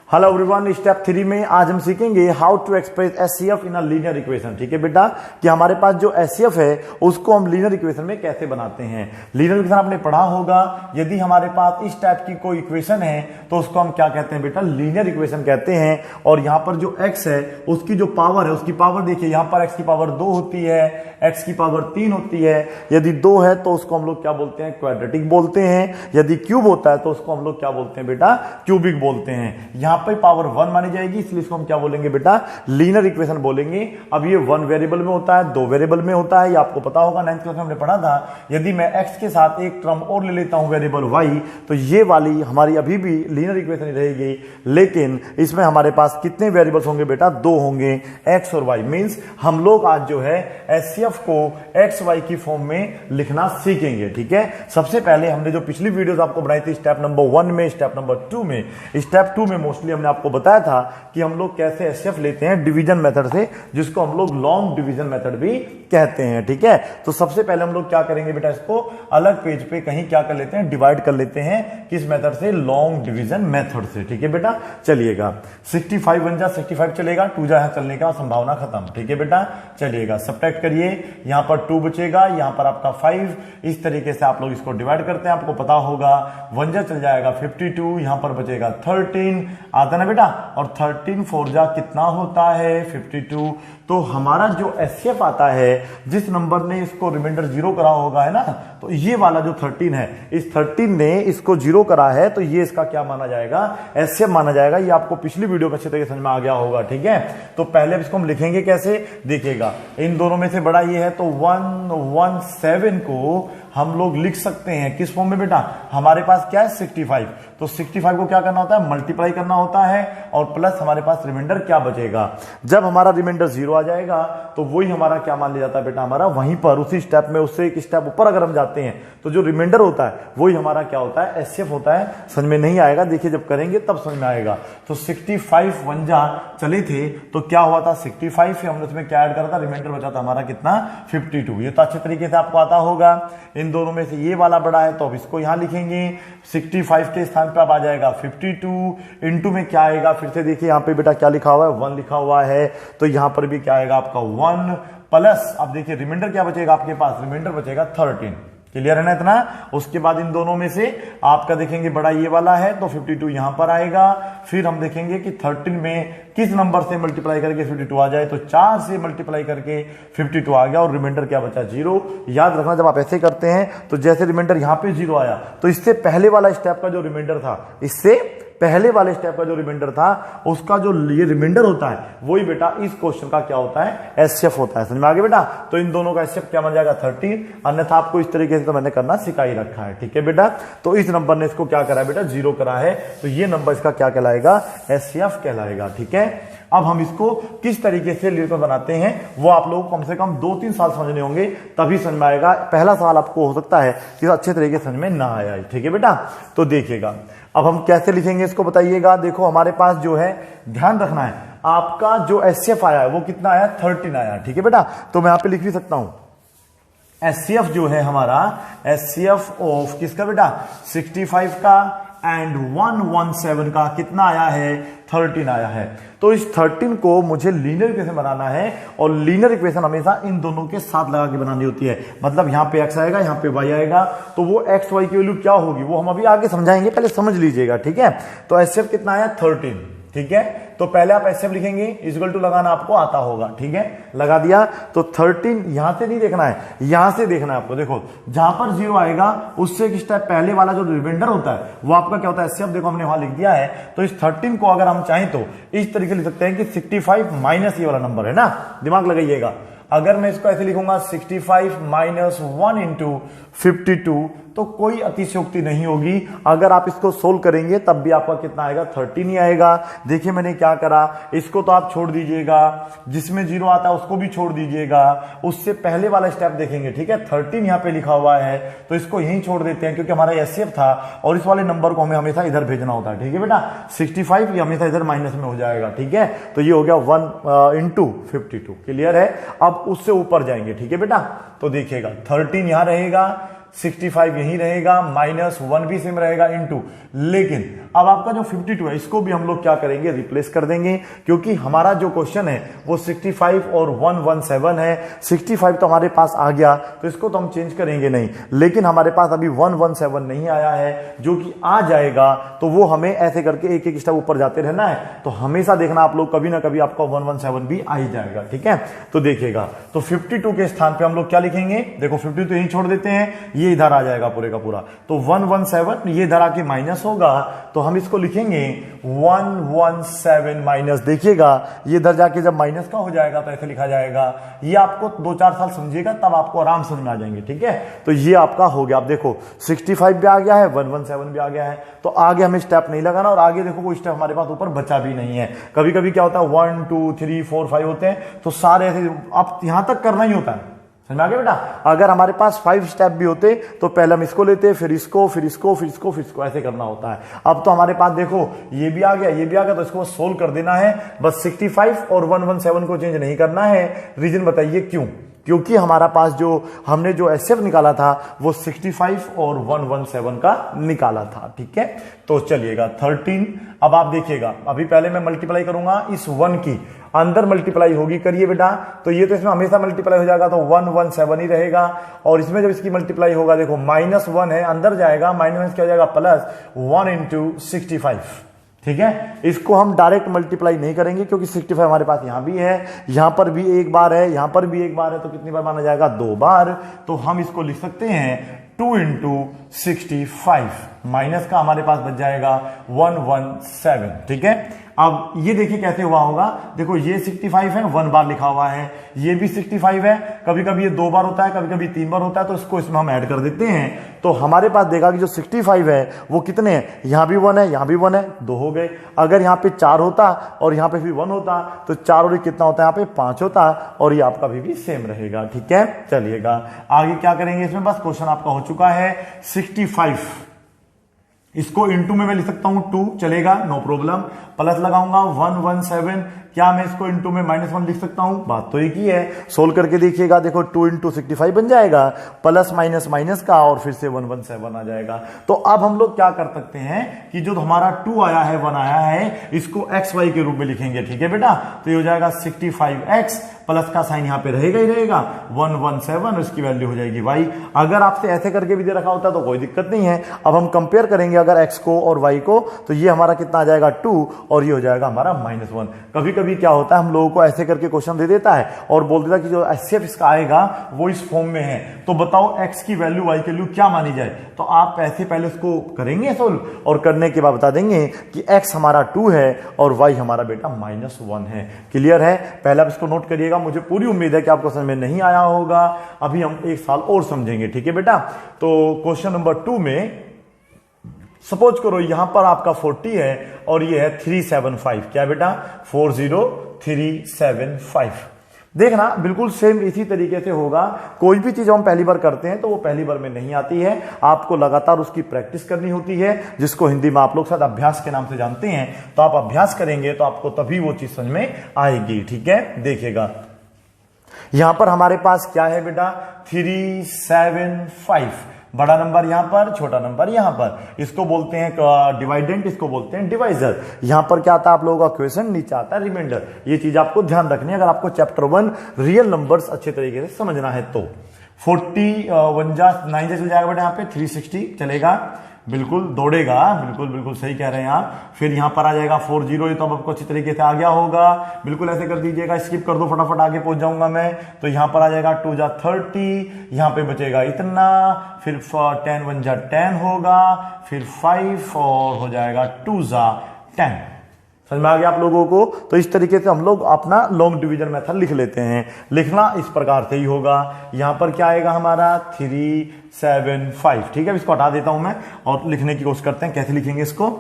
Hello everyone, step 3 में आज हम सीखेंगे how to express HCF in a linear equation. ठीक है बेटा, कि हमारे पास जो एचसीएफ है उसको हम लीनियर इक्वेशन में कैसे बनाते हैं। लीनियर इक्वेशन आपने पढ़ा होगा, यदि हमारे पास इस टाइप की कोई इक्वेशन है तो उसको हम क्या कहते हैं बेटा, लीनियर इक्वेशन कहते हैं। और यहाँ पर जो एक्स है उसकी जो पावर है, उसकी पावर देखिए, यहाँ पर एक्स की पावर 2 होती है, एक्स की पावर 3 होती है। यदि 2 है तो उसको हम लोग क्या बोलते हैं, क्वाड्रेटिक बोलते हैं। यदि क्यूब होता है तो उसको हम लोग क्या बोलते हैं बेटा, क्यूबिक बोलते हैं। यहाँ पे पावर 1 मानी जाएगी, इसलिए इसको हम क्या बोलेंगे बेटा, लीनियर इक्वेशन बोलेंगे। अब ये 1 वेरिएबल में होता है, 2 वेरिएबल में होता है, ये आपको पता होगा, 9th क्लास में हमने पढ़ा था। यदि मैं x के साथ एक टर्म और ले लेता हूं वेरिएबल y, तो ये वाली हमारी अभी भी लीनियर इक्वेशन ही रहेगी, लेकिन इसमें हमारे पास कितने वेरिएबल्स होंगे बेटा, 2 होंगे, x और y। मींस हम लोग आज जो है एचसीएफ को x y की फॉर्म में लिखना सीखेंगे। ठीक है, सबसे पहले हमने जो पिछली वीडियोस आपको बनाई थी स्टेप नंबर 1 में, स्टेप नंबर 2 में, स्टेप 2 में मोस्टली हमने आपको बताया था कि हम लोग कैसे एचसीएफ लेते हैं डिवीजन मेथड से, जिसको हम लोग लॉन्ग डिवीजन मेथड भी कहते हैं। ठीक है, तो सबसे पहले हम लोग क्या करेंगे बेटा, इसको अलग पेज पे कहीं क्या कर लेते हैं, डिवाइड कर लेते हैं। किस मेथड से, लॉन्ग डिवीजन मेथड से। ठीक है बेटा, चलिएगा 65 बन जा 65 चलेगा, 2 जा चलने का संभावना खत्म। ठीक है बेटा, चलिएगा सब्ट्रैक्ट करिए, यहां पर 2 बचेगा, यहां पर आपका 5। इस तरीके से आप लोग इसको डिवाइड करते हैं, आपको पता होगा 1 जा चल जाएगा 52, यहां पर बचेगा 13 आता ना बेटा, और 13 4 जा कितना होता है 52। तो हमारा जो एचसीएफ आता है, जिस नंबर ने इसको रिमाइंडर 0 करा होगा, है ना, तो ये वाला जो 13 है, इस 13 ने इसको 0 करा है, तो ये इसका क्या माना जाएगा, एचसीएफ माना जाएगा। ये आपको पिछली वीडियो में अच्छे तरीके समझ में आ गया होगा। ठीक है, तो पहले अब इसको हम लिखेंगे कैसे, देखिएगा, इन दोनों में से बड़ा ये है, तो 117 को हम लोग लिख सकते हैं किस फॉर्म में बेटा, हमारे पास क्या है 65, तो 65 को क्या करना होता है, मल्टीप्लाई करना होता है, और प्लस हमारे पास रिमाइंडर क्या बचेगा। जब हमारा रिमाइंडर 0 आ जाएगा तो वही हमारा क्या मान लिया जाता है बेटा, हमारा वहीं पर उसी स्टेप में, उससे एक स्टेप ऊपर अगर हम जाते हैं तो जो रिमाइंडर होता है वही हमारा क्या होता है, एचसीएफ होता है। समझ में नहीं आएगा, देखिए जब करेंगे तब समझ में आएगा। तो 65 1 जा चले थे तो क्या हुआ था, 65 हमने उसमें क्या ऐड करा था, रिमाइंडर बचा था हमारा कितना 52। ये तो अच्छे तरीके से आपको आता होगा। इन दोनों में से ये वाला बड़ा है, तो अब इसको यहां लिखेंगे, 65 के स्थान पर अब आ जाएगा 52, इंटू में क्या आएगा, फिर से देखिए यहाँ पे बेटा क्या लिखा हुआ है, 1 लिखा हुआ है, तो यहां पर भी क्या आएगा आपका 1 प्लस, अब देखिए रिमाइंडर क्या बचेगा आपके पास, रिमाइंडर बचेगा 13। क्लियर है ना इतना। उसके बाद इन दोनों में से आपका देखेंगे बड़ा ये वाला है, तो 52 यहां पर आएगा। फिर हम देखेंगे कि 13 में किस नंबर से मल्टीप्लाई करके 52 आ जाए, तो 4 से मल्टीप्लाई करके 52 आ गया, और रिमाइंडर क्या बचा 0। याद रखना, जब आप ऐसे करते हैं तो जैसे रिमाइंडर यहां पे 0 आया, तो इससे पहले वाला स्टेप का जो रिमाइंडर था, इससे पहले वाले स्टेप का जो रिमाइंडर था, उसका जो ये रिमाइंडर होता है वही बेटा इस क्वेश्चन का क्या होता है, एचसीएफ होता है। समझ में आ गया बेटा। तो इन दोनों का एचसीएफ क्या बन जाएगा 13, अन्यथा आपको इस तरीके से तो मैंने करना सिखा ही रखा है। ठीक है बेटा, तो इस नंबर ने इसको क्या करा है बेटा, 0 करा है, तो ये नंबर इसका क्या कहलाएगा, एचसीएफ कहलाएगा। ठीक है, अब हम इसको किस तरीके से लीनियर बनाते हैं वो आप लोगों को कम से कम 2-3 साल समझने होंगे, तभी समझ में आएगा। पहला सवाल आपको हो सकता है कि अच्छे तरीके से समझ में ना आया। ठीक है बेटा, तो देखिएगा अब हम कैसे लिखेंगे इसको बताइएगा। देखो हमारे पास जो है, ध्यान रखना है, आपका जो एचसीएफ आया है वो कितना आया, 13 आया। ठीक है बेटा, तो मैं यहां पे लिख भी सकता हूं, एचसीएफ जो है हमारा, एचसीएफ ऑफ किसका बेटा, 65 का एंड 117 का कितना आया है, 13 आया है। तो इस 13 को मुझे लीनियर इक्वेशन बनाना है, और लीनियर इक्वेशन हमेशा इन दोनों के साथ लगा के बनानी होती है। मतलब यहां पे x आएगा, यहां पे y आएगा, तो वो x y की वैल्यू क्या होगी वो हम अभी आगे समझाएंगे, पहले समझ लीजिएगा। ठीक है, तो एचसीएफ कितना आया 13। ठीक है, तो पहले आप एचसीएफ लिखेंगे, इक्वल टू लगाना आपको आता होगा। ठीक है, लगा दिया, तो 13 यहां से नहीं देखना है, यहां से देखना है आपको। देखो जहां पर 0 आएगा उससे एक स्टेप पहले वाला जो रिमाइंडर होता है वो आपका क्या होता है, एचसीएफ। देखो हमने वहां लिख दिया है, तो इस 13 को अगर हम चाहें तो इस तरीके लिख सकते हैं कि 65 माइनस ये वाला नंबर है ना, दिमाग लगाइएगा। अगर मैं इसको ऐसे लिखूंगा 65 माइनस 1 इंटू 52, तो कोई अतिशयोक्ति नहीं होगी। अगर आप इसको सोल्व करेंगे तब भी आपका कितना आएगा, 13 ही आएगा। देखिए मैंने क्या करा, इसको तो आप छोड़ दीजिएगा, जिसमें 0 आता है उसको भी छोड़ दीजिएगा, उससे पहले वाला स्टेप देखेंगे। ठीक है, 13 यहाँ पे लिखा हुआ है, तो इसको यहीं छोड़ देते हैं, क्योंकि हमारा एचसीएफ था और इस वाले नंबर को हमें हमेशा इधर भेजना होता है। ठीक है बेटा, 65 ये हमेशा इधर माइनस में हो जाएगा। ठीक है, तो ये हो गया 1 इंटू 52। क्लियर है, अब उससे ऊपर जाएंगे। ठीक है बेटा, तो देखिएगा 13 यहां रहेगा, 65 यही रहेगा, -1 भी सेम रहेगा, इनटू। लेकिन अब आपका जो 52 है इसको भी हम लोग क्या करेंगे, रिप्लेस कर देंगे, क्योंकि हमारा जो क्वेश्चन है वो 65 और 117 है। 65 तो हमारे पास आ गया तो इसको तो हम चेंज करेंगे नहीं, लेकिन हमारे पास अभी 117 नहीं आया है, जो कि आ जाएगा तो वो हमें ऐसे करके एक एक स्टेप ऊपर जाते रहना है। तो हमेशा देखना आप लोग, कभी ना कभी आपका 117 भी आ ही जाएगा। ठीक है, तो देखिएगा, तो 52 के स्थान पे हम लोग क्या लिखेंगे, देखो 52 तो यही छोड़ देते हैं, ये इधर आ जाएगा पूरे का पूरा, तो 117 ये इधर आके माइनस होगा, तो हम इसको लिखेंगे 117 माइनस, देखिएगा ये इधर जाके जब माइनस का हो जाएगा तो ऐसे लिखा जाएगा। ये आपको 2-4 साल समझिएगा तब आपको आराम समझ में आ जाएंगे। ठीक है, तो ये आपका हो गया। आप देखो 65 भी आ गया है, 117 भी आ गया है, तो आगे हमें स्टेप नहीं लगाना, और आगे देखो कोई स्टेप हमारे पास ऊपर बचा भी नहीं है। कभी कभी क्या होता है 1 2 3 4 5 होते हैं, तो सारे ऐसे आप यहां तक करना ही होता है। समझ में आ गया बेटा? अगर हमारे पास 5 स्टेप भी होते तो पहले हम इसको लेते, फिर इसको, फिर इसको, फिर इसको, फिर इसको, ऐसे करना होता है। अब तो हमारे पास देखो ये भी आ गया, ये भी आ गया, तो इसको सोल्व कर देना है बस। 65 और 117 को चेंज नहीं करना है। रीजन बताइए क्यों? क्योंकि हमारा पास जो हमने जो एचसीएफ निकाला था वो 65 और 117 का निकाला था। ठीक है, तो चलिएगा 13। अब आप देखिएगा, अभी पहले मैं मल्टीप्लाई करूंगा, इस 1 की अंदर मल्टीप्लाई होगी, करिए बेटा, तो ये तो इसमें हमेशा मल्टीप्लाई हो जाएगा, तो 117 ही रहेगा। और इसमें जब इसकी मल्टीप्लाई होगा, देखो -1 है, अंदर जाएगा, माइनस क्या हो जाएगा, +1 × 65। ठीक है, इसको हम डायरेक्ट मल्टीप्लाई नहीं करेंगे, क्योंकि 65 हमारे पास यहां भी है, यहां पर भी एक बार है, यहां पर भी एक बार है, तो कितनी बार माना जाएगा, 2 बार। तो हम इसको लिख सकते हैं 2 × 65, माइनस का हमारे पास बच जाएगा 117। ठीक है, अब ये देखिए कैसे हुआ होगा, देखो ये 65 है, 1 बार लिखा हुआ है, ये भी 65 है, कभी कभी ये 2 बार होता है, कभी कभी 3 बार होता है, तो इसको इसमें हम ऐड कर देते हैं। तो हमारे पास देखा कि जो 65 है वो कितने हैं, यहां भी 1 है, यहां भी 1 है, 2 हो गए। अगर यहाँ पे 4 होता और यहाँ पे भी 1 होता, तो 4 और कितना होता है, यहाँ पे 5 होता, और ये आपका भी सेम रहेगा। ठीक है, चलिएगा आगे क्या करेंगे इसमें, बस क्वेश्चन आपका हो चुका है। 65 इसको इनटू में मैं लिख सकता हूं 2, चलेगा, नो प्रॉब्लम। प्लस लगाऊंगा 117, क्या मैं इसको इनटू में -1 लिख सकता हूं, बात तो एक ही है। सोल्व करके देखिएगा, देखो 2 × 65 बन जाएगा, प्लस माइनस माइनस का, और फिर से 117 आ जाएगा। तो अब हम लोग क्या कर सकते हैं कि जो हमारा 2 आया है, 1 आया है, इसको XY के रूप में लिखेंगे। ठीक है बेटा, तो ये हो जाएगा 65x, प्लस का साइन यहां पे रहेगा ही रहेगा, 117, उसकी वैल्यू हो जाएगी y। अगर आपसे ऐसे करके भी दे रखा होता तो कोई दिक्कत नहीं है। अब हम कंपेयर करेंगे अगर x को और y को, तो ये हमारा कितना आ जाएगा 2, और ये हो जाएगा हमारा -1। कभी कभी क्या होता है, हम लोगों को ऐसे करके क्वेश्चन दे देता है और बोल देता है कि जो एचसीएफ इसका आएगा वो इस फॉर्म में है, तो बताओ x की वैल्यू y की वैल्यू क्या मानी जाए। तो आप ऐसे पहले उसको करेंगे सोल्व, और करने के बाद बता देंगे कि x हमारा 2 है और y हमारा बेटा -1 है। क्लियर है? पहले आप इसको नोट करिएगा, मुझे पूरी उम्मीद है कि आपको समझ में नहीं आया होगा, अभी हम 1 साल और समझेंगे। ठीक है बेटा, तो क्वेश्चन नंबर 2 में सपोज करो यहां पर आपका 40 है और ये है 375। क्या बेटा, 40375। देखना बिल्कुल सेम इसी तरीके से होगा। कोई भी चीज हम पहली बार करते हैं तो वो पहली बार में नहीं आती है, आपको लगातार उसकी प्रैक्टिस करनी होती है, जिसको हिंदी में आप लोग शायद अभ्यास के नाम से जानते हैं। तो आप अभ्यास करेंगे तो आपको तभी वो चीज समझ में आएगी। ठीक है, देखिएगा यहां पर हमारे पास क्या है बेटा, 375, बड़ा नंबर यहां पर, छोटा नंबर यहां पर, इसको बोलते हैं डिवाइडेंट, इसको बोलते हैं डिवाइजर। यहां पर क्या आता है आप लोगों का क्वेश्चन, नीचे आता है रिमाइंडर। ये चीज आपको ध्यान रखनी है अगर आपको चैप्टर 1 रियल नंबर्स अच्छे तरीके से समझना है तो। 40 9 चल जाएगा बेटा, यहाँ पे 360 चलेगा, बिल्कुल दौड़ेगा, बिल्कुल बिल्कुल सही कह रहे हैं आप। फिर यहां पर आ जाएगा 40, ये तो अब आपको अच्छी तरीके से आ गया होगा, बिल्कुल ऐसे कर दीजिएगा, स्किप कर दो, फटाफट आगे पहुंच जाऊंगा मैं। तो यहां पर आ जाएगा 2 × 30, यहां पे बचेगा इतना, फिर 10 × 1 = 10 होगा, फिर 5 और हो जाएगा 2 × 10। समझ में आ गया आप लोगों को? तो इस तरीके से हम लोग अपना लॉन्ग डिवीजन मेथड लिख लेते हैं। लिखना इस प्रकार से ही होगा। यहां पर क्या आएगा हमारा 375। ठीक है, इसको हटा देता हूं मैं और लिखने की कोशिश करते हैं कैसे लिखेंगे इसको।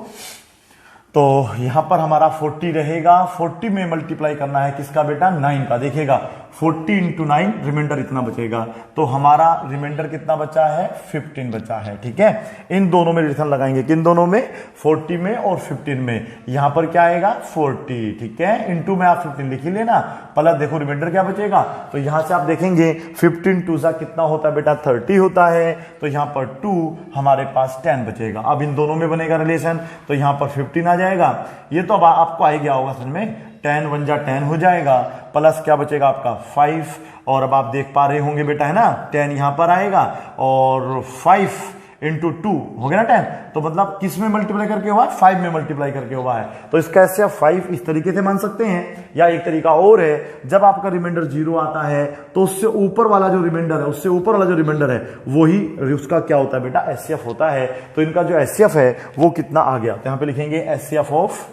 तो यहां पर हमारा 40 रहेगा, 40 में मल्टीप्लाई करना है किसका बेटा, 9 का। देखिएगा 40 इंटू 9 रिमाइंडर इतना बचेगा। तो हमारा रिमाइंडर कितना बचा है, 15 बचा है। ठीक है, इन दोनों में रिलेशन लगाएंगे, किन दोनों में, 40 में और 15 में। यहां पर क्या आएगा 40, ठीक है, इंटू में आप 15 लिख ही लेना, प्लस देखो रिमाइंडर क्या बचेगा। तो यहां से आप देखेंगे 15 2 सा कितना होता है बेटा 30 होता है। तो यहां पर 2 हमारे पास 10 बचेगा। अब इन दोनों में बनेगा रिलेशन, तो यहां पर 15 आ जाएगा। ये तो अब आपको आ गया होगा समझ में, 10 1 जा 10 हो जाएगा, प्लस क्या बचेगा आपका 5। और अब आप देख पा रहे होंगे बेटा है ना, 10 यहां पर आएगा और 5 इंटू 2 हो गया ना 10। तो मतलब किस में मल्टीप्लाई करके हुआ है, 5 में मल्टीप्लाई करके हुआ है। तो इसका ऐसे 5 इस तरीके से मान सकते हैं, या एक तरीका और है, जब आपका रिमाइंडर 0 आता है तो उससे ऊपर वाला जो रिमाइंडर है, उससे ऊपर वाला जो रिमाइंडर है वही उसका क्या होता है बेटा एचसीएफ होता है। तो इनका जो एचसीएफ है वो कितना आ गया, तो यहां पे लिखेंगे एचसीएफ ऑफ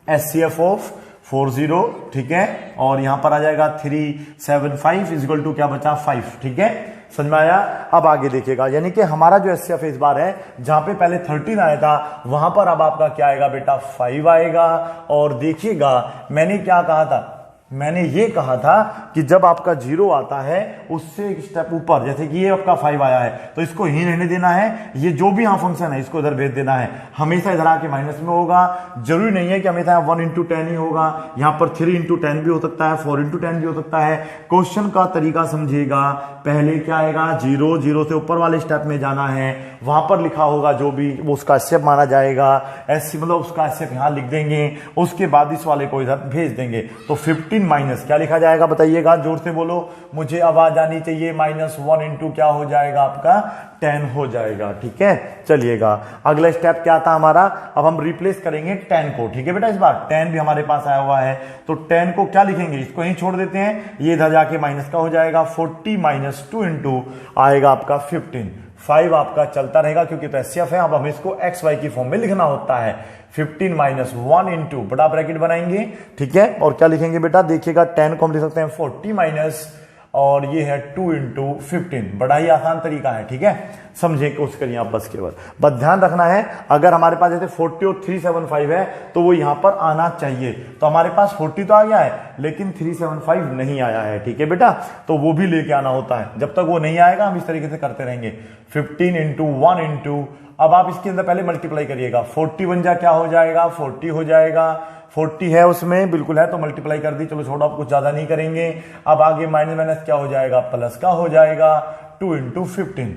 40, ठीक है, और यहां पर आ जाएगा 375 इक्वल टू क्या बचा 5। ठीक है, समझ में आया। अब आगे देखिएगा, यानी कि हमारा जो एचसीएफ इस बार है, जहां पे पहले 13 आया था वहां पर अब आपका क्या आएगा बेटा 5 आएगा। और देखिएगा मैंने क्या कहा था, मैंने ये कहा था कि जब आपका 0 आता है उससे एक स्टेप ऊपर, जैसे कि ये आपका 5 आया है तो इसको ही रहने देना है, ये जो भी यहां फंक्शन है इसको इधर भेज देना है। हमेशा इधर आके माइनस में होगा, जरूरी नहीं है कि हमेशा 1 इंटू 10 ही होगा, यहां पर 3 इंटू 10 भी हो सकता है, 4 इंटू 10 भी हो सकता है। क्वेश्चन का तरीका समझिएगा, पहले क्या आएगा 0 से ऊपर वाले स्टेप में जाना है, वहां पर लिखा होगा जो भी वो उसका स्टेप माना जाएगा, ऐसे मतलब उसका स्टेप यहां लिख देंगे, उसके बाद इस वाले को इधर भेज देंगे। तो 15 माइनस क्या लिखा जाएगा बताइएगा, जोर से बोलो, मुझे आवाज आनी चाहिए। -1 इंटू क्या हो जाएगा आपका 10 हो जाएगा। ठीक है, चलिएगा अगला स्टेप क्या था हमारा, अब हम रिप्लेस करेंगे 10 को। ठीक है बेटा, इस बार 10 भी हमारे पास आया हुआ है, तो 10 को क्या लिखेंगे, इसको ही छोड़ देते हैं, ये इधर जाके माइनस का हो जाएगा। 40 माइनस 2 इंटू आएगा आपका 15। 5 आपका चलता रहेगा क्योंकि तो एचसीएफ है, अब हमें इसको एक्स वाई की फॉर्म में लिखना होता है। 15 माइनस 1 इंटू बड़ा ब्रैकेट बनाएंगे, ठीक है, और क्या लिखेंगे बेटा, देखिएगा 10 को हम लिख सकते हैं 40 माइनस, और ये है 2 इंटू 15। बड़ा ही आसान तरीका है। ठीक है, समझे, कोशिश करिए आप बस, केवल बस ध्यान रखना है, अगर हमारे पास जैसे 40 और 375 है तो वो यहां पर आना चाहिए। तो हमारे पास 40 तो आ गया है लेकिन 375 नहीं आया है। ठीक है बेटा, तो वो भी लेके आना होता है, जब तक वो नहीं आएगा हम इस तरीके से करते रहेंगे। 15 इंटू 1 इंटू, अब आप इसके अंदर पहले मल्टीप्लाई करिएगा, 41 जा क्या हो जाएगा 40 हो जाएगा, 40 है उसमें बिल्कुल है तो मल्टीप्लाई कर दी, चलो छोड़ो, आप कुछ ज्यादा नहीं करेंगे। अब आगे माइनस माइनस क्या हो जाएगा, प्लस का हो जाएगा, 2 इंटू 15।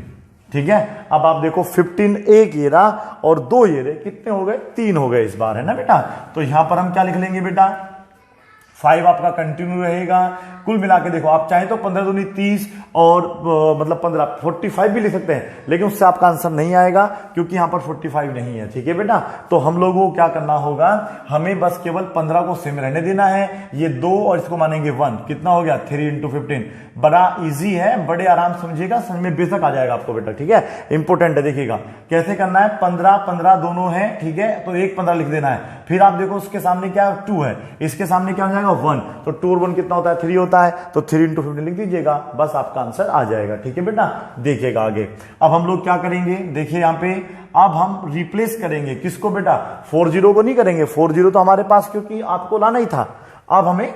ठीक है, अब आप देखो 15 एक ये रहा और 2 ये रहे, कितने हो गए 3 हो गए इस बार, है ना बेटा। तो यहां पर हम क्या लिख लेंगे बेटा, 5 आपका कंटिन्यू रहेगा। कुल मिला के देखो, आप चाहें तो 15 दूनी 30 और मतलब 15 45 भी लिख सकते हैं, लेकिन उससे आपका आंसर नहीं आएगा क्योंकि यहां पर 45 नहीं है। ठीक है बेटा, तो हम लोगों को क्या करना होगा, हमें बस केवल 15 को सेम रहने देना है, ये 2 और इसको मानेंगे 1, कितना हो गया 3 इंटू 15। बड़ा इजी है, बड़े आराम समझिएगा, समझ में बेशक आ जाएगा आपको बेटा। ठीक है, इंपोर्टेंट है, देखिएगा कैसे करना है, 15 15 दोनों है, ठीक है, तो एक 15 लिख देना है। फिर आप देखो उसके सामने क्या 2 है, इसके सामने क्या हो जाएगा 1, तो 2 और 1 कितना होता है 3 होता है, तो 3 इंटू 15 लिख दीजिएगा, बस आपका आंसर आ जाएगा। ठीक है बेटा, देखिएगा आगे। अब हम लोग क्या करेंगे, देखिए यहां पे अब हम रिप्लेस करेंगे किसको बेटा, 40 को नहीं करेंगे, 40 तो हमारे पास क्योंकि आपको लाना ही था, अब हमें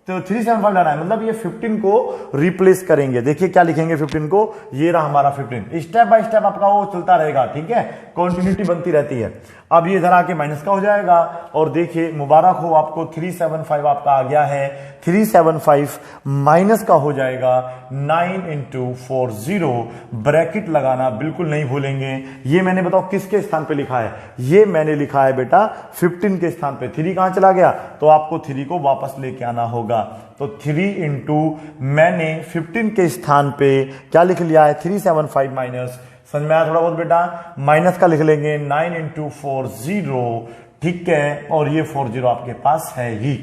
तो 375 लाना है, मतलब ये 15 को रिप्लेस करेंगे। देखिए क्या लिखेंगे 15 को, ये रहा हमारा 15, स्टेप बाय स्टेप आपका वो चलता रहेगा। ठीक है, कंटिन्यूटी बनती रहती है। अब ये इधर आके माइनस का हो जाएगा, और देखिए मुबारक हो आपको 375 आपका आ गया है। 375 माइनस का हो जाएगा 9 इंटू 40, ब्रैकेट लगाना बिल्कुल नहीं भूलेंगे। ये मैंने बताओ किसके स्थान पे लिखा है, ये मैंने लिखा है बेटा 15 के स्थान पे। 3 कहां चला गया, तो आपको 3 को वापस लेके आना होगा। तो 3 इंटू मैंने 15 के स्थान पे क्या लिख लिया है 375 माइनस, समझ में आया थोड़ा बहुत बेटा, माइनस का लिख लेंगे 9 इंटू 40। ठीक है, और ये 40 आपके पास है ही,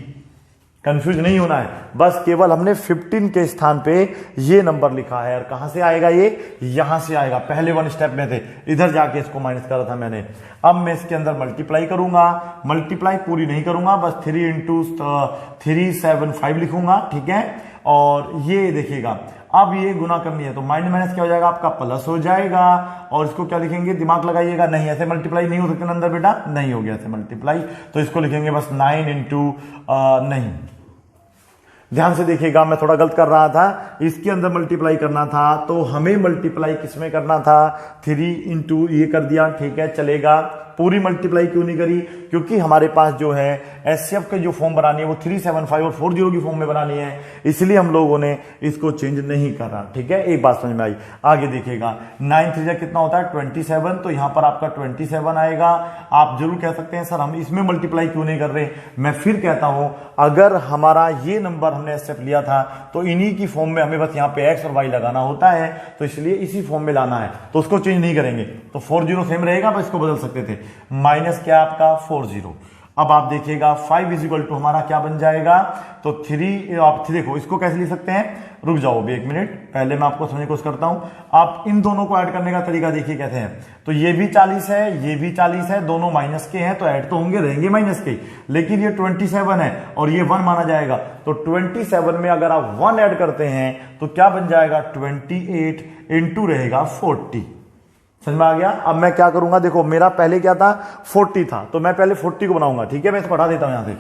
कंफ्यूज नहीं होना है, बस केवल हमने 15 के स्थान पे ये नंबर लिखा है। और कहां से आएगा, ये यहां से आएगा, पहले 1 स्टेप में थे, इधर जाके इसको माइनस करा था मैंने। अब मैं इसके अंदर मल्टीप्लाई करूंगा, मल्टीप्लाई पूरी नहीं करूंगा, बस 3 इंटू 375 लिखूंगा। ठीक है, और ये देखिएगा अब ये गुना करनी है, तो माइनस माइनस क्या हो जाएगा आपका प्लस हो जाएगा, और इसको क्या लिखेंगे, दिमाग लगाइएगा, नहीं ऐसे मल्टीप्लाई नहीं हो सकते ना अंदर बेटा, नहीं हो गया ऐसे मल्टीप्लाई, तो इसको लिखेंगे बस 9 इंटू नहीं ध्यान से देखिएगा, मैं थोड़ा गलत कर रहा था, इसके अंदर मल्टीप्लाई करना था तो हमें मल्टीप्लाई किसमें करना था, 3 इंटू ये कर दिया, ठीक है चलेगा। पूरी मल्टीप्लाई क्यों नहीं करी, क्योंकि हमारे पास जो है एचसीएफ के जो फॉर्म बनानी है वो 375 और 40 की फॉर्म में बनानी है, इसलिए हम लोगों ने इसको चेंज नहीं करा, ठीक है। एक बात समझ में आई। आगे देखिएगा 9 3 कितना होता है 27, तो यहां पर आपका 27 आएगा। आप जरूर कह सकते हैं सर हम इसमें मल्टीप्लाई क्यों नहीं कर रहे, मैं फिर कहता हूं अगर हमारा ये नंबर हमने एचसीएफ लिया था तो इन्हीं की फॉर्म में हमें बस यहाँ पे एक्स और वाई लगाना होता है, तो इसलिए इसी फॉर्म में लाना है, तो उसको चेंज नहीं करेंगे। तो 40 सेम रहेगा, बस इसको बदल सकते थे, माइनस क्या आपका 40। अब आप देखिएगा 5 इज इक्वल टू हमारा क्या बन जाएगा, तो 3 आप देखो इसको कैसे लिख सकते हैं, रुक जाओ भी एक मिनट, पहले मैं आपको समझने की कोशिश करता हूं। आप इन दोनों को ऐड करने का तरीका देखिए कैसे हैं, तो ये भी 40 है, ये भी 40 है, दोनों माइनस के हैं तो ऐड तो होंगे, रहेंगे माइनस के, लेकिन ये 27 है और ये 1 माना जाएगा, तो 27 में अगर आप 1 ऐड करते हैं तो क्या बन जाएगा 28 इंटू रहेगा 40। समझ में आ गया। अब मैं क्या करूंगा, देखो मेरा पहले क्या था 40 था, तो मैं पहले 40 को बनाऊंगा, ठीक है, मैं इसे बढ़ा देता हूं यहां से।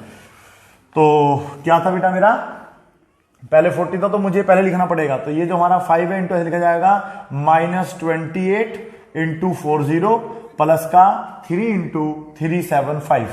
तो क्या था बेटा मेरा पहले 40 था, तो मुझे पहले लिखना पड़ेगा, तो ये जो हमारा 5 है इंटू ऐसे लिखा जाएगा -28 इंटू 40 प्लस का 3 इंटू 375।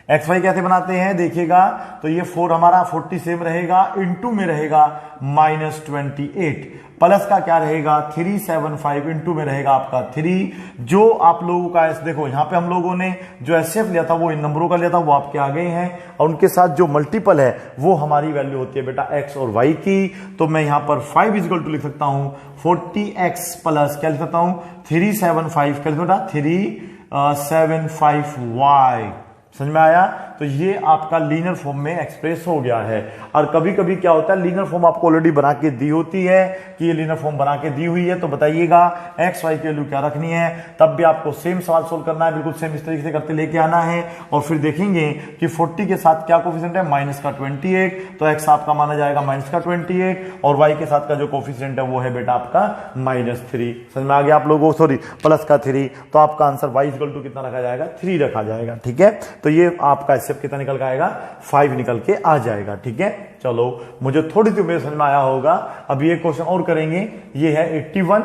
एक्स वाई कैसे बनाते हैं देखिएगा, तो ये 4 हमारा 40 सेम रहेगा, इंटू में रहेगा -28 प्लस का क्या रहेगा 375 इंटू में रहेगा आपका 3। जो आप लोगों का देखो यहाँ पे हम लोगों ने जो एचसीएफ लिया था वो इन नंबरों का लिया था, वो आपके आ गए हैं, और उनके साथ जो मल्टीपल है वो हमारी वैल्यू होती है बेटा एक्स और वाई की। तो मैं यहाँ पर 5 इक्वल टू लिख सकता हूं 40x प्लस क्या लिख सकता हूं 375, क्या लिख बेटा 375y। समझ में आया। तो ये आपका लीनियर फॉर्म में एक्सप्रेस हो गया है। और कभी कभी क्या होता है, लीनियर फॉर्म आपको ऑलरेडी बना के दी होती है कि ये लीनियर फॉर्म बना के दी हुई है, तो बताइएगा एक्स वाई की वैल्यू क्या रखनी है, तब भी आपको सेम सवाल सोल्व करना है, बिल्कुल सेम इस तरीके से करते लेके आना है। और फिर देखेंगे कि 40 के साथ क्या कोफिशिएंट है माइनस का 28, तो एक्स आपका माना जाएगा माइनस का 28, और वाई के साथ का जो कोफिशिएंट है वो है बेटा आपका -3। समझ में आ गया आप लोगों को, सॉरी प्लस का 3, तो आपका आंसर वाई इक्वल टू कितना रखा जाएगा 3 रखा जाएगा, ठीक है। तो ये आपका एचसीएफ कितना निकल के आएगा 5 निकल के आ जाएगा, ठीक है। चलो मुझे थोड़ी सी उम्मीद समझ में आया होगा। अभी एक क्वेश्चन और करेंगे, ये है 81,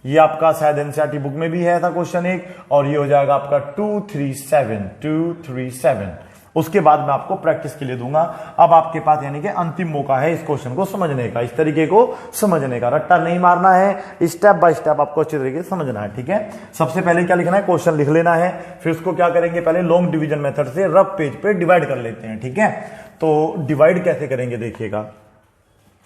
ये आपका शायद एनसीईआरटी बुक में भी है था क्वेश्चन एक, और ये हो जाएगा आपका 237। उसके बाद मैं आपको प्रैक्टिस के लिए दूंगा। अब आपके पास यानी कि अंतिम मौका है इस क्वेश्चन को समझने का, इस तरीके को समझने का, रट्टा नहीं मारना है, स्टेप बाय स्टेप आपको अच्छे तरीके से समझना है, ठीक है। सबसे पहले क्या लिखना है, क्वेश्चन लिख लेना है, फिर उसको क्या करेंगे, पहले लॉन्ग डिवीजन मेथड से रफ पेज पे डिवाइड कर लेते हैं, ठीक है। तो डिवाइड कैसे करेंगे देखिएगा,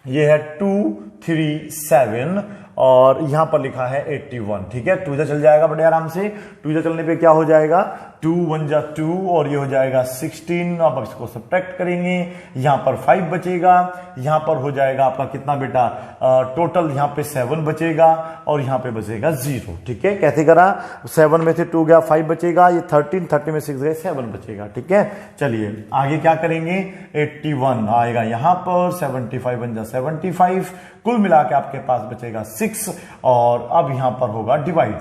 ये है 237 और यहां पर लिखा है 81, ठीक है। 2 चल जाएगा बड़े आराम से, 2 चलने पे क्या हो जाएगा 2 1 जा 2 और ये हो जाएगा 16। अब इसको सब्ट्रैक्ट करेंगे, यहां पर 5 बचेगा, यहां पर हो जाएगा आपका कितना बेटा टोटल यहां पे 7 बचेगा और यहां पे बचेगा 0, ठीक है। कैसे करा, 7 में से 2 गया 5 बचेगा, ये 13, 30 में 6 गए 7 बचेगा, ठीक है। चलिए आगे क्या करेंगे, 81 आएगा यहां पर, 75 बन जा 75, कुल मिला के आपके पास बचेगा 6 और अब यहां पर होगा डिवाइड,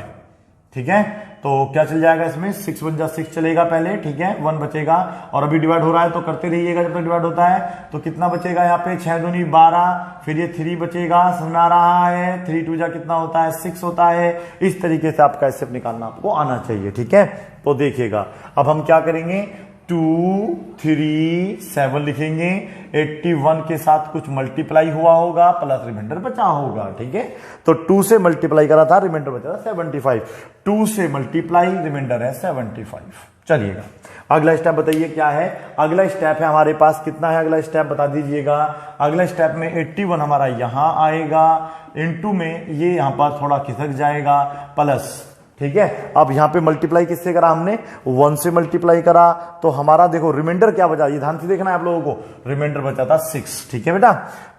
ठीक है। तो क्या चल जाएगा इसमें 6 बन जा 6 चलेगा पहले, ठीक है, 1 बचेगा और अभी डिवाइड हो रहा है तो करते रहिएगा जब तक डिवाइड होता है। तो कितना बचेगा यहाँ पे 6 दूनी 12, फिर ये 3 बचेगा, समझ में आ रहा है, 3 2 जा कितना होता है 6 होता है। इस तरीके से आपका एचसीएफ निकालना आपको आना चाहिए, ठीक है। तो देखिएगा अब हम क्या करेंगे, 2 3 7 लिखेंगे, 81 के साथ कुछ मल्टीप्लाई हुआ होगा प्लस रिमाइंडर बचा होगा, ठीक है। तो 2 से मल्टीप्लाई करा था, रिमाइंडर बचा था 75, 2 से मल्टीप्लाई रिमाइंडर है 75। चलिएगा अगला स्टेप बताइए क्या है, अगला स्टेप है हमारे पास कितना है, अगला स्टेप बता दीजिएगा। अगला स्टेप में 81 हमारा यहां आएगा, इनटू में ये यहां पर थोड़ा खिसक जाएगा प्लस, ठीक है। अब यहां पे मल्टीप्लाई किससे करा हमने, 1 से मल्टीप्लाई करा, तो हमारा देखो रिमाइंडर क्या बचा, ये ध्यान से देखना है आप लोगों को, रिमाइंडर बचा था 6, ठीक है बेटा।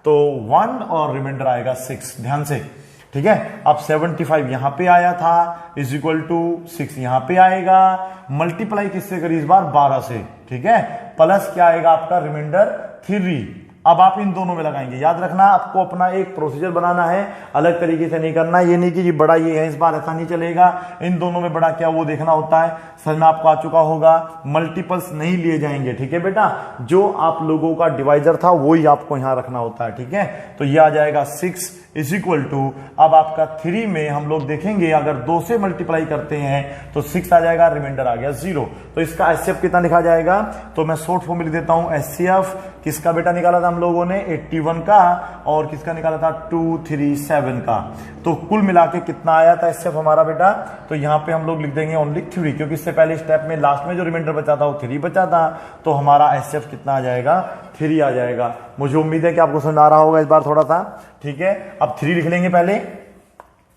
तो 1 और रिमाइंडर आएगा 6, ध्यान से, ठीक है। अब 75 यहां पे आया था इज इक्वल टू 6 यहां पे आएगा, मल्टीप्लाई किससे करी इस बार 12 से, ठीक है, प्लस क्या आएगा आपका रिमाइंडर 3, अब आप इन दोनों में लगाएंगे। याद रखना आपको अपना एक प्रोसीजर बनाना है, अलग तरीके से नहीं करना। ये नहीं कि जी बड़ा ये है इस बार ऐसा नहीं चलेगा, इन दोनों में बड़ा क्या वो देखना होता है। समझ में आपको आ चुका होगा। मल्टीपल्स नहीं लिए जाएंगे, ठीक है बेटा। जो आप लोगों का डिवाइजर था वही आपको यहां रखना होता है, ठीक है। तो ये आ जाएगा 6 इज इक्वल टू, अब आपका 3 में हम लोग देखेंगे अगर 2 से मल्टीप्लाई करते हैं तो 6 आ जाएगा, रिमाइंडर आ गया 0। तो इसका एचसीएफ कितना लिखा जाएगा, तो मैं शॉर्ट फॉर्म में लिख देता हूं। एचसीएफ किसका बेटा निकाला था हम लोगों ने, 81 का, और किसका निकाला था, 237 का। तो कुल मिला के कितना आया था एचसीएफ हमारा बेटा, तो यहां पे हम लोग लिख देंगे ओनली 3, क्योंकि इससे पहले स्टेप में लास्ट में जो रिमाइंडर बचा था वो 3 बचा था। तो हमारा एचसीएफ कितना आ जाएगा, 3 आ जाएगा। मुझे उम्मीद है कि आपको समझ आ रहा होगा इस बार थोड़ा सा, ठीक है। अब 3 लिख लेंगे पहले,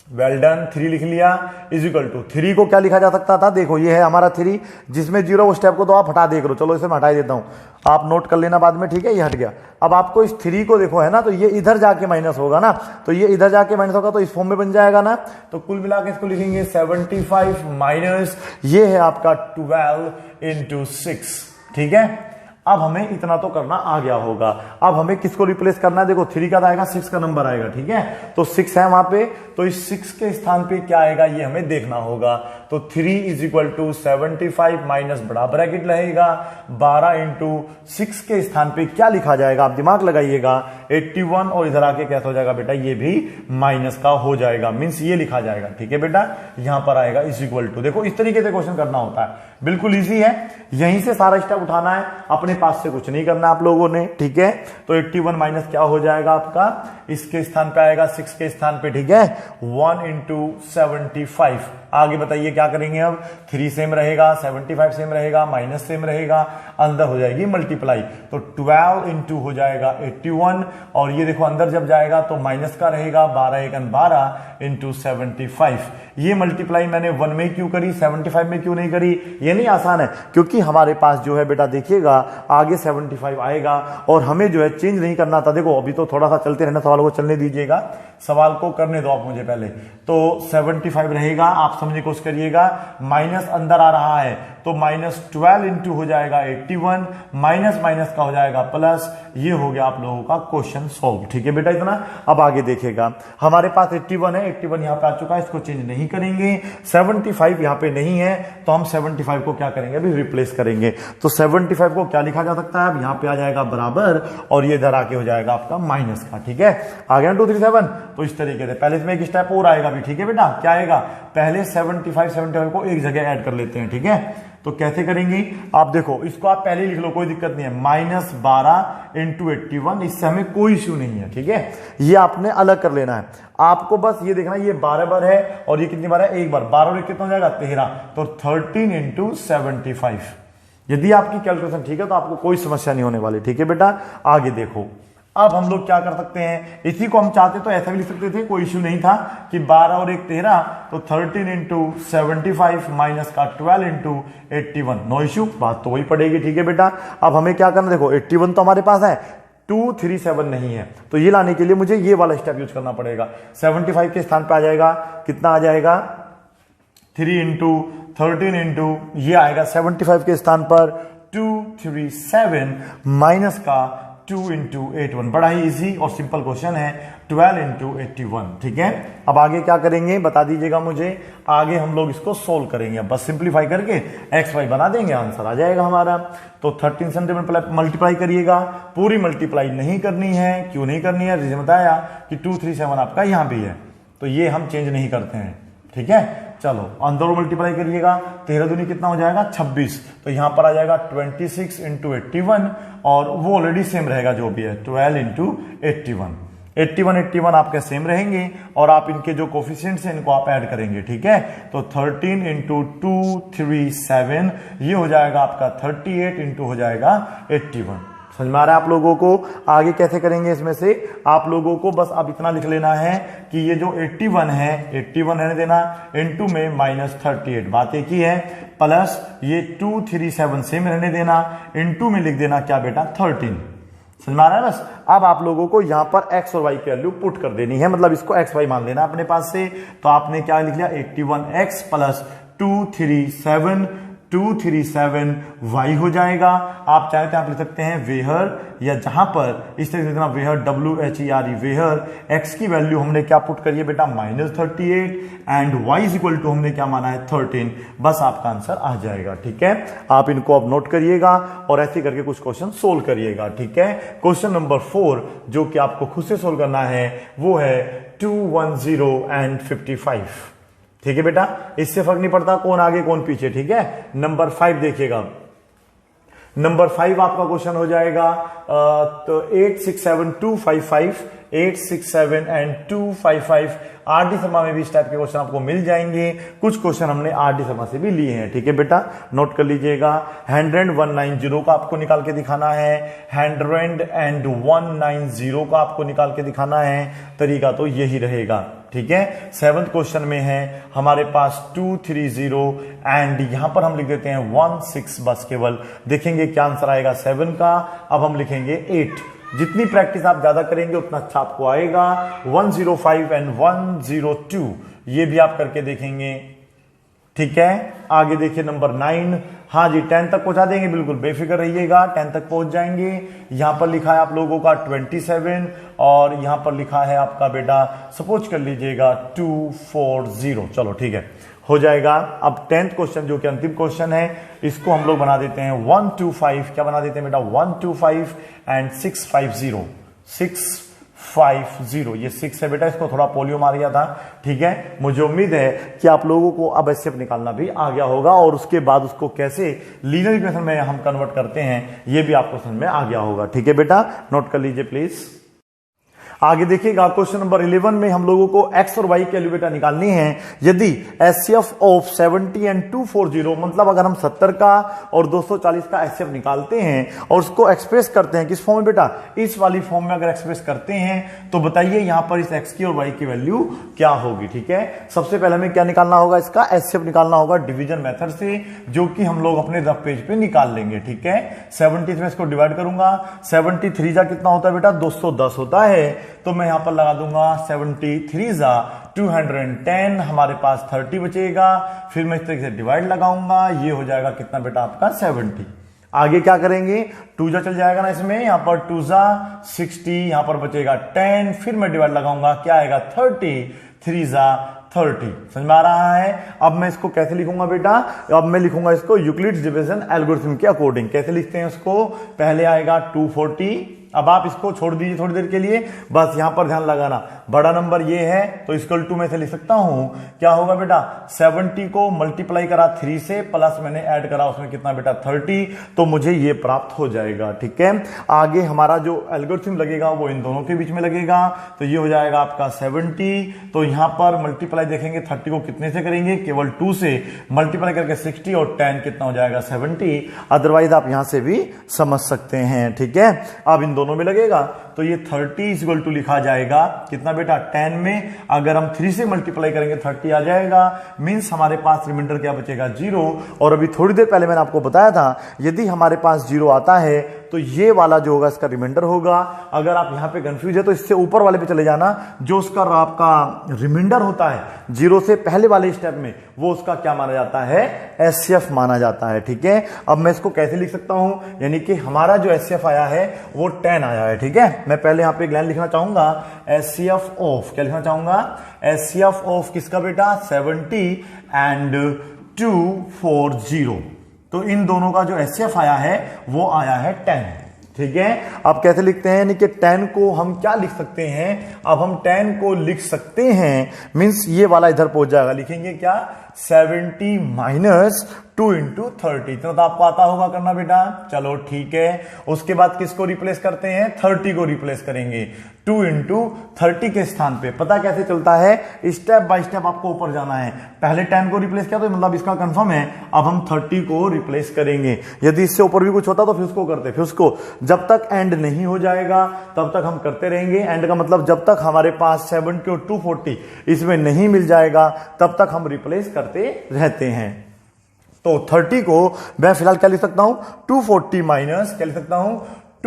वेल डन, 3 लिख लिया। इज इक्वल टू 3 को क्या लिखा जा सकता था, देखो ये है हमारा 3, जिसमें 0 वो स्टेप को तो आप हटा देख लो, चलो इसे मैं हटा देता हूं, आप नोट कर लेना बाद में, ठीक है। ये हट गया। अब आपको इस 3 को देखो है ना, तो ये इधर जाके माइनस होगा ना, तो ये इधर जाके माइनस होगा तो इस फॉर्म में बन जाएगा ना। तो कुल मिला के इसको लिखेंगे 75 माइनस, ये है आपका 12 इंटू 6, ठीक है। अब हमें इतना तो करना आ गया होगा। अब हमें किसको रिप्लेस करना है, देखो 3 का आएगा, 6 का नंबर आएगा, ठीक है। तो 6 है वहां पे, तो इस 6 के स्थान पे क्या आएगा ये हमें देखना होगा। तो 3 इज इक्वल टू 75 माइनस बड़ा ब्रैकेट रहेगा 12 इंटू 6 के स्थान पे क्या लिखा जाएगा, आप दिमाग लगाइएगा, 81, और इधर आके कैसा हो जाएगा बेटा, ये भी माइनस का हो जाएगा, मीन्स ये लिखा जाएगा, ठीक है बेटा। यहां पर आएगा इज इक्वल टू, देखो इस तरीके से क्वेश्चन करना होता है, बिल्कुल इजी है। यहीं से सारा स्टेप उठाना है, अपने पास से कुछ नहीं करना आप लोगों ने, ठीक है। तो 81 माइनस क्या हो जाएगा आपका, इसके स्थान पे आएगा 6 के स्थान पे, ठीक है, 1 इंटू 75। आगे बताइए क्या करेंगे अब, 3 सेम रहेगा, 75 सेम रहेगा, माइनस सेम रहेगा, अंदर हो जाएगी मल्टीप्लाई, तो 12 इंटू हो जाएगा 81, और ये देखो अंदर जब जाएगा तो माइनस का रहेगा, 12 एकन 12 इंटू 75। ये मल्टीप्लाई मैंने 1 में क्यों करी, 75 में क्यों नहीं करी, ये नहीं आसान है, क्योंकि हमारे पास जो है बेटा देखिएगा आगे 75 आएगा और हमें जो है चेंज नहीं करना था। देखो अभी तो थोड़ा सा चलते रहना, सवाल को चलने दीजिएगा, सवाल को करने दो आप मुझे पहले। तो 75 रहेगा, आप समझने की कोशिश करिएगा, माइनस अंदर आ रहा है तो माइनस 12 इंटू हो जाएगा 81, माइनस माइनस का हो जाएगा प्लस, ये हो गया आप लोगों का क्वेश्चन सॉल्व, ठीक है बेटा इतना। अब आगे देखिएगा, हमारे पास 81 है, 81 यहां पे आ चुका है, इसको चेंज नहीं करेंगे। 75 यहां पे नहीं है तो हम 75 को क्या करेंगे, अभी रिप्लेस करेंगे। तो 75 को क्या लिखा जा सकता है, अब यहां पे आ जाएगा बराबर, और ये इधर आके हो जाएगा आपका माइनस का, ठीक है। आ गया 2 3 7। तो इस तरीके से पहले इसमें एक स्टेप और आएगा भी, ठीक है बेटा। क्या आएगा, पहले 75 को एक जगह ऐड कर लेते हैं, ठीक है। तो कैसे करेंगे, आप देखो इसको आप पहले लिख लो, कोई दिक्कत नहीं है, माइनस 12 इंटू 81, इससे हमें कोई इश्यू नहीं है, ठीक है। ये आपने अलग कर लेना है, आपको बस ये देखना ये 12 बार है और ये कितनी बार है, एक बार, 12 और कितना हो जाएगा 13, तो 13 इंटू 75। यदि आपकी कैलकुलेशन ठीक है तो आपको कोई समस्या नहीं होने वाली, ठीक है बेटा। आगे देखो, अब हम लोग क्या कर सकते हैं, इसी को हम चाहते तो ऐसा भी लिख सकते थे, कोई इश्यू नहीं था कि 12 और 1 13, तो 13 इंटू 75 माइनस का 12 इंटू 81, नो इश्यू, बात तो वही पड़ेगी, ठीक है बेटा। अब हमें क्या करना, देखो 81 तो हमारे पास है, 237 नहीं है, तो ये लाने के लिए मुझे ये वाला स्टेप यूज करना पड़ेगा। 75 के स्थान पे आ जाएगा, कितना आ जाएगा, 3 इंटू 13 इंटू ये आएगा 75 के स्थान पर 237 माइनस का 2 इंटू 81, बड़ा ही इजी और सिंपल क्वेश्चन है, 12 इंटू 81, ठीक है। अब आगे क्या करेंगे बता दीजिएगा मुझे, आगे हम लोग इसको सोल्व करेंगे, बस सिंप्लीफाई करके एक्स वाई बना देंगे, आंसर आ जाएगा हमारा। तो 13 से मल्टीप्लाई करिएगा, पूरी मल्टीप्लाई नहीं करनी है, क्यों नहीं करनी है, रीजन बताया कि 237 आपका यहां भी है, तो ये हम चेंज नहीं करते हैं, ठीक है। चलो अंदर मल्टीप्लाई करिएगा, 13 दूनी कितना हो जाएगा 26, तो यहां पर आ जाएगा 26 इंटू 81, और वो ऑलरेडी सेम रहेगा जो भी है, 12 इंटू 81, 81 आपके सेम रहेंगे, और आप इनके जो कोफिशिएंट्स हैं इनको आप ऐड करेंगे, ठीक है। तो 13 इंटू 237 ये हो जाएगा आपका 38 इंटू हो जाएगा 81। समझ में आ रहा है आप लोगों को। आगे कैसे करेंगे, इसमें से आप लोगों को बस अब इतना लिख लेना है कि ये जो 81 है 81 रहने देना, इनटू में माइनस 38, बात एक ही है, प्लस ये 237 सेम रहने देना, इनटू में लिख देना क्या बेटा 13। समझ में आ रहा है। बस अब आप लोगों को यहां पर एक्स और वाई की वैल्यू पुट कर देनी है, मतलब इसको एक्स वाई मान लेना अपने पास से। तो आपने क्या लिख लिया 81x प्लस 237 237y हो जाएगा। आप चाहे तो आप लिख सकते हैं वेहर, या जहां पर इस तरह से लिखना वेहर, WHERE वेहर। x की वैल्यू हमने क्या पुट करी है बेटा, -38 and y is equal to हमने क्या माना है 13। बस आपका आंसर आ जाएगा। ठीक है, आप इनको अब नोट करिएगा और ऐसे करके कुछ क्वेश्चन सोल्व करिएगा। ठीक है, क्वेश्चन नंबर 4 जो कि आपको खुद से सोल्व करना है वो है 210 एंड 55। ठीक है बेटा, इससे फर्क नहीं पड़ता कौन आगे कौन पीछे। ठीक है, नंबर 5 देखिएगा। नंबर 5 आपका क्वेश्चन हो जाएगा तो 8, 6, 7, 2, 5, 5, 8, 6, 7 एंड 2, 5, 5। आरडी शर्मा में भी इस टाइप के क्वेश्चन आपको मिल जाएंगे। कुछ क्वेश्चन हमने आरडी शर्मा से भी लिए हैं। ठीक है बेटा, नोट कर लीजिएगा। 100 190 का आपको निकाल के दिखाना है, 100 एंड 190 का आपको निकाल के दिखाना है। तरीका तो यही रहेगा। ठीक है, 7th क्वेश्चन में है हमारे पास 230 एंड यहां पर हम लिख देते हैं 16 बस केवल। देखेंगे क्या आंसर आएगा 7 का। अब हम लिखेंगे 8। जितनी प्रैक्टिस आप ज्यादा करेंगे उतना अच्छा आपको आएगा। 105 एंड 102 ये भी आप करके देखेंगे। ठीक है, आगे देखिए नंबर 9। हाँ जी, 10 तक पहुंचा देंगे, बिल्कुल बेफिक्र रहिएगा, 10 तक पहुंच जाएंगे। यहां पर लिखा है आप लोगों का 27 और यहां पर लिखा है आपका बेटा सपोज कर लीजिएगा 240। चलो ठीक है, हो जाएगा। अब 10th क्वेश्चन जो कि अंतिम क्वेश्चन है, इसको हम लोग बना देते हैं 125। क्या बना देते हैं बेटा, 125 एंड 650। 650 ये 6 है बेटा, इसको थोड़ा पोलियो मार गया था। ठीक है, मुझे उम्मीद है कि आप लोगों को अब एचसीएफ निकालना भी आ गया होगा और उसके बाद उसको कैसे लीनियर इक्वेशन में हम कन्वर्ट करते हैं ये भी आपको समझ में आ गया होगा। ठीक है बेटा, नोट कर लीजिए प्लीज। आगे देखिएगा क्वेश्चन नंबर 11 में हम लोगों को x और y की वैल्यू बेटा निकालनी है। यदि HCF ऑफ 70 एंड 240 मतलब अगर हम 70 का और 240 का HCF निकालते हैं और उसको एक्सप्रेस करते हैं किस फॉर्म में बेटा, इस वाली फॉर्म में अगर एक्सप्रेस करते हैं तो बताइए यहां पर इस x की और y की वैल्यू क्या होगी। ठीक है, सबसे पहले हमें क्या निकालना होगा, इसका HCF निकालना होगा डिवीजन मेथड से, जो कि हम लोग अपने रफ पेज पे निकाल लेंगे। ठीक है, 70 में इसको डिवाइड करूंगा। 73 जा कितना होता है बेटा, 210 होता है। तो मैं यहां पर लगा दूंगा 73 जा 210, हमारे पास 30 बचेगा। फिर मैं इस तरीके से डिवाइड लगाऊंगा, ये हो जाएगा कितना बेटा आपका 70। आगे क्या करेंगे, 2 जा चल जाएगा ना इसमें, यहां पर 2 जा 60, यहां पर बचेगा 10। फिर मैं डिवाइड लगाऊंगा, क्या आएगा 30, 3 जा 30। समझ में आ रहा है। अब मैं इसको कैसे लिखूंगा बेटा, अब मैं लिखूंगा इसको यूक्लिड्स डिवीजन एल्गोरिथम के अकॉर्डिंग। कैसे लिखते हैं उसको, पहले आएगा 240। अब आप इसको छोड़ दीजिए थोड़ी देर के लिए, बस यहां पर ध्यान लगाना, बड़ा नंबर ये है तो इक्वल टू में से लिख सकता हूं। क्या होगा बेटा, 70 को मल्टीप्लाई करा 3 से, प्लस मैंने ऐड करा उसमें कितना बेटा 30, तो मुझे ये प्राप्त हो जाएगा। ठीक है, आगे हमारा जो एल्गोरिथम लगेगा वो इन दोनों के बीच में लगेगा, तो ये हो जाएगा आपका 70। तो यहां पर मल्टीप्लाई देखेंगे 30 को कितने से करेंगे, केवल 2 से मल्टीप्लाई करके 60 और 10 कितना हो जाएगा 70। अदरवाइज आप यहां से भी समझ सकते हैं। ठीक है, अब इन दोनों में लगेगा तो ये 30 इज इक्वल टू लिखा जाएगा कितना बेटा 10 में, अगर हम 3 से मल्टीप्लाई करेंगे 30 आ जाएगा। मींस हमारे पास रिमाइंडर क्या बचेगा 0। और अभी थोड़ी देर पहले मैंने आपको बताया था यदि हमारे पास 0 आता है तो ये वाला जो होगा इसका रिमाइंडर होगा। अगर आप यहां पे कंफ्यूज है तो इससे ऊपर वाले पे चले जाना, जो उसका आपका रिमाइंडर होता है 0 से पहले वाले स्टेप में, वो उसका क्या माना जाता है, एचसीएफ माना जाता है। ठीक है, अब मैं इसको कैसे लिख सकता हूं, यानी कि हमारा जो एचसीएफ आया है वो 10 आया है। ठीक है, मैं पहले यहां पे एक लाइन लिखना चाहूंगा, एचसीएफ ऑफ, क्या लिखना चाहूंगा, एचसीएफ ऑफ किसका बेटा 70 एंड 240। तो इन दोनों का जो एचसीएफ आया है वो आया है 10। ठीक है, अब कैसे लिखते हैं, यानी कि 10 को हम क्या लिख सकते हैं, अब हम 10 को लिख सकते हैं, मींस ये वाला इधर पहुंच जाएगा, लिखेंगे क्या 70 माइनस 2 इंटू 30। इतना तो आपको आता होगा करना बेटा, चलो ठीक है। उसके बाद किसको रिप्लेस करते हैं, 30 को रिप्लेस करेंगे 2 इंटू 30 के स्थान पे। पता कैसे चलता है, स्टेप बाय स्टेप आपको ऊपर जाना है। पहले 10 को रिप्लेस किया तो मतलब इसका कंफर्म है, अब हम 30 को रिप्लेस करेंगे। यदि इससे ऊपर भी कुछ होता तो फिर उसको करते, फिर उसको जब तक एंड नहीं हो जाएगा तब तक हम करते रहेंगे। एंड का मतलब जब तक हमारे पास 70 और 240 इसमें नहीं मिल जाएगा तब तक हम रिप्लेस करते रहते हैं। तो 30 को मैं फिलहाल क्या लिख सकता हूं, 240 माइनस क्या लिख सकता हूं,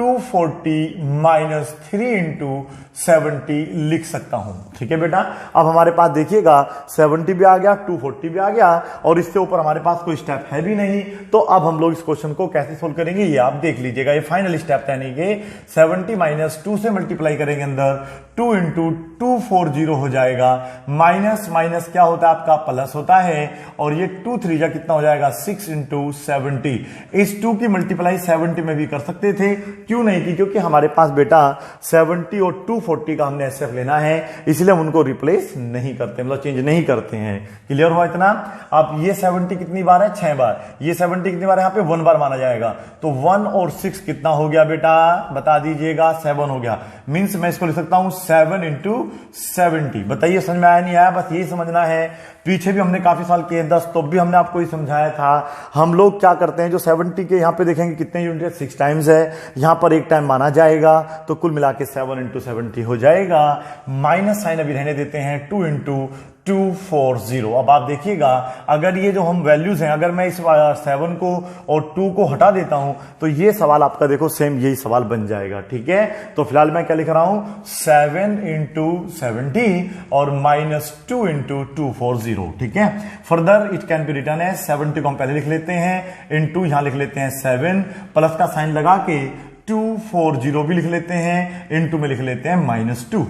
240 माइनस 3 इंटू 70 लिख सकता हूं। ठीक है बेटा, अब हमारे पास देखिएगा 70 भी आ गया, 240 भी आ गया, और इससे ऊपर हमारे पास कोई स्टेप है भी नहीं। तो अब हम लोग इस क्वेश्चन को कैसे सोल्व करेंगे ये आप देख लीजिएगा। ये फाइनल स्टेप यानी कि 70 माइनस 2 से मल्टीप्लाई करेंगे अंदर, 2 इंटू 240 हो जाएगा, माइनस माइनस क्या होता है आपका प्लस होता है, और ये 2 3 जा कितना हो जाएगा 6 इंटू 70। इस 2 की मल्टीप्लाई 70 में भी कर सकते थे, क्यों नहीं की, क्योंकि हमारे पास बेटा 70 और 240 का हमने एसएफ लेना है, इसलिए हम उनको रिप्लेस नहीं करते, मतलब चेंज नहीं करते हैं। क्लियर हुआ इतना। अब ये 70 कितनी बार है, 6 बार, ये 70 कितनी बार है, यहाँ पे 1 बार माना जाएगा, तो 1 और 6 कितना हो गया बेटा बता दीजिएगा, 7 हो गया। मींस मैं इसको लिख सकता हूं 7 इंटू 70। बताइए समझ में आया नहीं आया, बस यही समझना है। पीछे भी हमने काफी साल किए 10, तो भी हमने आपको ये समझाया था। हम लोग क्या करते हैं, जो 70 के यहाँ पे देखेंगे कितने यूनिट है, 6 टाइम्स है, यहाँ पर एक टाइम माना जाएगा, तो कुल मिला के 7 इंटू 70 हो जाएगा। माइनस साइन अभी रहने देते हैं, 2 इंटू 240। अब आप देखिएगा, अगर ये जो हम वैल्यूज हैं, अगर मैं इस 7 को और 2 को हटा देता हूं, तो ये सवाल आपका देखो सेम यही सवाल बन जाएगा। ठीक है, तो फिलहाल मैं क्या लिख रहा हूं, 7 इंटू 70 और माइनस 2 इंटू 240। ठीक है, further it can be return है 70 को हम पहले लिख लेते हैं, इंटू यहां लिख लेते हैं 7, प्लस का साइन लगा के 240 भी लिख लेते हैं, इंटू में लिख लेते हैं -2।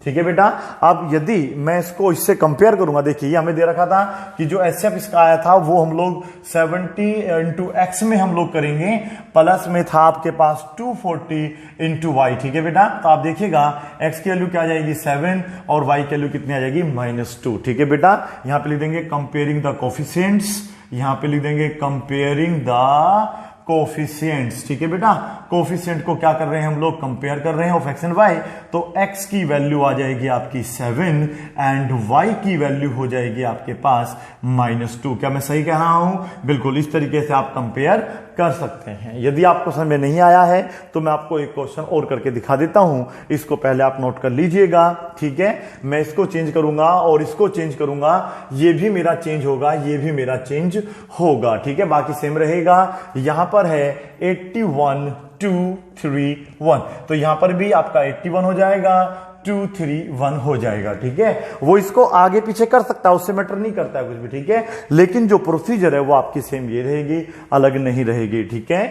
ठीक है बेटा, अब यदि मैं इसको इससे कंपेयर करूंगा, देखिए हमें दे रखा था कि जो एचएफ इसका आया था वो हम लोग 70 इंटू एक्स में हम लोग करेंगे, प्लस में था आपके पास 240 इंटू वाई। ठीक है बेटा, तो आप देखिएगा एक्स की वैल्यू क्या आ जाएगी 7 और वाई की वैल्यू कितनी आ जाएगी -2। ठीक है बेटा, यहां पे लिख देंगे कंपेयरिंग द कोफिशिएंट्स, यहां पे लिख देंगे कंपेयरिंग द कोफिशिएंट्स। ठीक है बेटा, कोफिशिएंट को क्या कर रहे हैं हम लोग, कंपेयर कर रहे हैं ऑफ एक्स एंड वाई, तो एक्स की वैल्यू आ जाएगी आपकी 7 एंड वाई की वैल्यू हो जाएगी आपके पास -2। क्या मैं सही कह रहा हूं, बिल्कुल इस तरीके से आप कंपेयर कर सकते हैं। यदि आपको समझ में नहीं आया है तो मैं आपको एक क्वेश्चन और करके दिखा देता हूं, इसको पहले आप नोट कर लीजिएगा। ठीक है, मैं इसको चेंज करूंगा और इसको चेंज करूंगा, ये भी मेरा चेंज होगा, ये भी मेरा चेंज होगा। ठीक है, बाकी सेम रहेगा। यहां पर है 81 2 3 1, तो यहां पर भी आपका 81 हो जाएगा, 2 3 1 हो जाएगा। ठीक है, वो इसको आगे पीछे कर सकता है, उससे मैटर नहीं करता है कुछ भी। ठीक है, लेकिन जो प्रोसीजर है वो आपकी सेम ये रहेगी, अलग नहीं रहेगी। ठीक है,